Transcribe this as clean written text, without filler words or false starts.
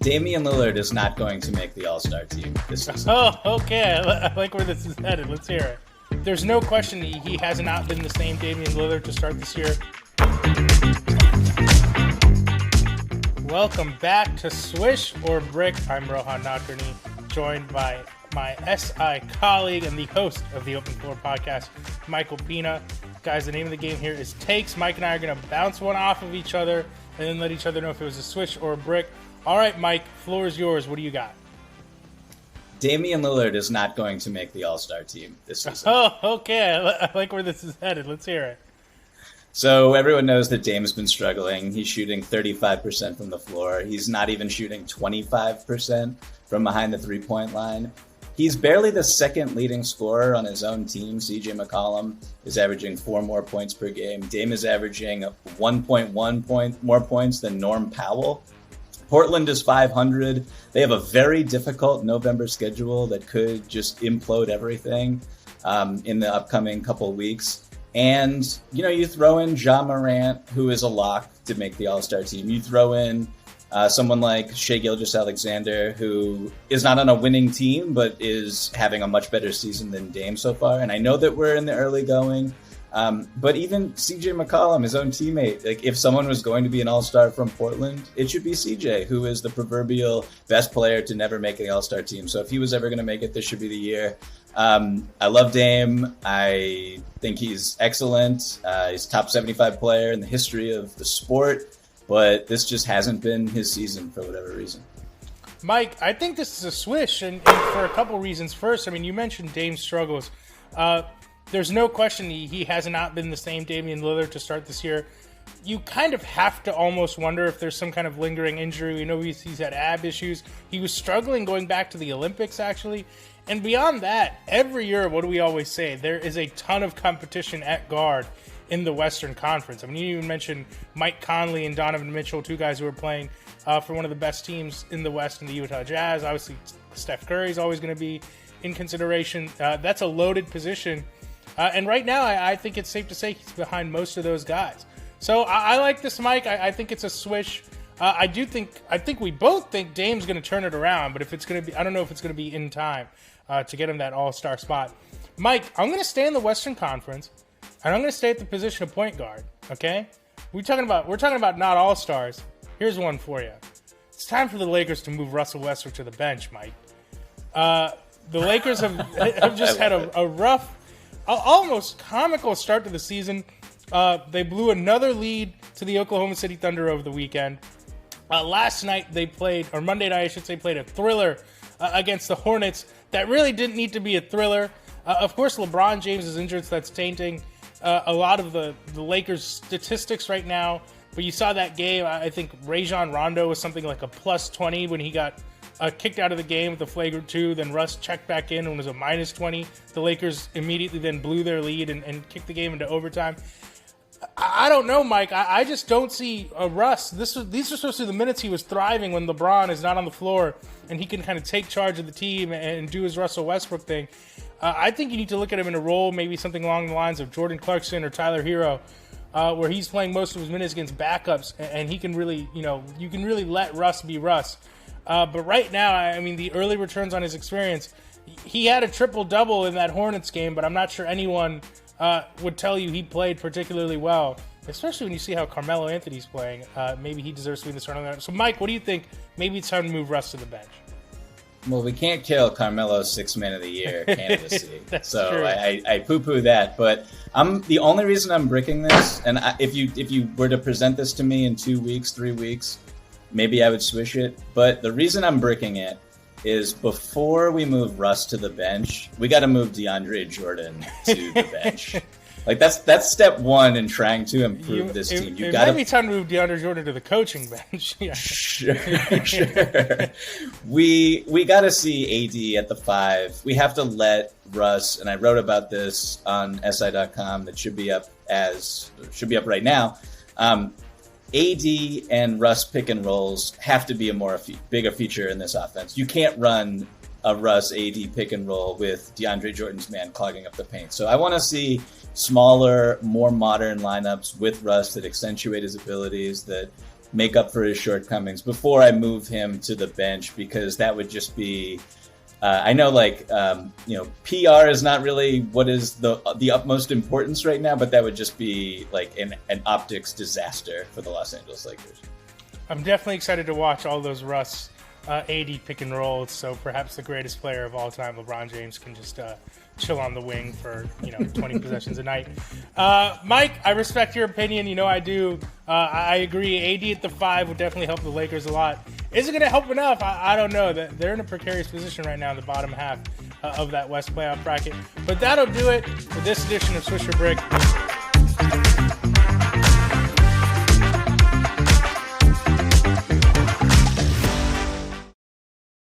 Damian Lillard is not going to make the All-Star team this season. Oh, okay. I like where this is headed. Let's hear it. There's no question he has not been the same Damian Lillard to start this year. Welcome back to Swish or Brick. I'm Rohan Nakarni, joined by my SI colleague and the host of the Open Floor podcast, Michael Pina. Guys, the name of the game here is Takes. Mike and I are going to bounce one off of each other and then let each other know if it was a swish or a brick. All right, Mike, floor is yours. What do you got? Damian Lillard is not going to make the All-Star team this season. Oh, okay. I like where this is headed. Let's hear it. So everyone knows that Dame's been struggling. He's shooting 35% from the floor. He's not even shooting 25% from behind the three-point line. He's barely the second leading scorer on his own team. CJ McCollum is averaging 4 more points per game. Dame is averaging 1.1 more points than Norm Powell. Portland is 500. They have a very difficult November schedule that could just implode everything in the upcoming couple of weeks. And, you throw in Ja Morant, who is a lock to make the All-Star team. You throw in someone like Shai Gilgeous-Alexander, who is not on a winning team, but is having a much better season than Dame so far. And I know that we're in the early going, but even CJ McCollum, his own teammate, like if someone was going to be an All-Star from Portland, it should be CJ, who is the proverbial best player to never make the All-Star team. So if he was ever going to make it, this should be the year. I love Dame. I think he's excellent. He's top 75 player in the history of the sport. But this just hasn't been his season for whatever reason. Mike, I think this is a swish, and for a couple reasons. First, you mentioned Dame's struggles. There's no question he has not been the same Damian Lillard to start this year. You kind of have to almost wonder if there's some kind of lingering injury. We know he's had ab issues. He was struggling going back to the Olympics, actually. And beyond that, every year, what do we always say? There is a ton of competition at guard in the Western Conference. You even mentioned Mike Conley and Donovan Mitchell, two guys who are playing for one of the best teams in the West in the Utah Jazz. Obviously, Steph Curry is always going to be in consideration. That's a loaded position. And right now, I think it's safe to say he's behind most of those guys. So I like this, Mike. I think it's a swish. I think we both think Dame's going to turn it around, but if it's going to be, I don't know if it's going to be in time to get him that All-Star spot. Mike, I'm going to stay in the Western Conference. And I'm going to stay at the position of point guard, okay? We're talking about not all-stars. Here's one for you. It's time for the Lakers to move Russell Westbrook to the bench, Mike. The Lakers have just had a rough, almost comical start to the season. They blew another lead to the Oklahoma City Thunder over the weekend. Last night Monday night, I should say, played a thriller against the Hornets that really didn't need to be a thriller. Of course, LeBron James is injured, so that's tainting a lot of the Lakers' statistics right now. But you saw that game. I think Rajon Rondo was something like a plus 20 when he got kicked out of the game with a flagrant 2. Then Russ checked back in and was a minus 20. The Lakers immediately then blew their lead and kicked the game into overtime. I don't know, Mike. I just don't see Russ. These are supposed to be the minutes he was thriving when LeBron is not on the floor and he can kind of take charge of the team and do his Russell Westbrook thing. I think you need to look at him in a role, maybe something along the lines of Jordan Clarkson or Tyler Hero, where he's playing most of his minutes against backups, and he can really, you can really let Russ be Russ. But right now, the early returns on his experience, he had a triple-double in that Hornets game, but I'm not sure anyone would tell you he played particularly well, especially when you see how Carmelo Anthony's playing. Maybe he deserves to be in the starting lineup. So, Mike, what do you think? Maybe it's time to move Russ to the bench. Well, we can't kill Carmelo's Sixth Man of the Year candidacy. So true. I poo-poo that. But the only reason I'm bricking this, and if you were to present this to me in 2 weeks, 3 weeks, maybe I would swish it. But the reason I'm bricking it is before we move Russ to the bench, we got to move DeAndre Jordan to the bench. Like that's step one in trying to improve this team. It might be time to move DeAndre Jordan to the coaching bench. Yeah. Sure. We got to see AD at the 5. We have to let Russ, and I wrote about this on SI.com. That should be up right now. AD and Russ pick and rolls have to be a bigger feature in this offense. You can't run a Russ AD pick and roll with DeAndre Jordan's man clogging up the paint. So I want to see smaller, more modern lineups with Russ that accentuate his abilities, that make up for his shortcomings before I move him to the bench, because that would just be. I know, PR is not really what is the utmost importance right now, but that would just be like an optics disaster for the Los Angeles Lakers. I'm definitely excited to watch all those Russ AD pick and rolls. So perhaps the greatest player of all time, LeBron James, can just chill on the wing for 20 possessions a night. Mike, I respect your opinion. I do. I agree. AD at the 5 would definitely help the Lakers a lot. Is it going to help enough? I don't know. They're in a precarious position right now in the bottom half of that West playoff bracket. But that'll do it for this edition of Swisher Brick.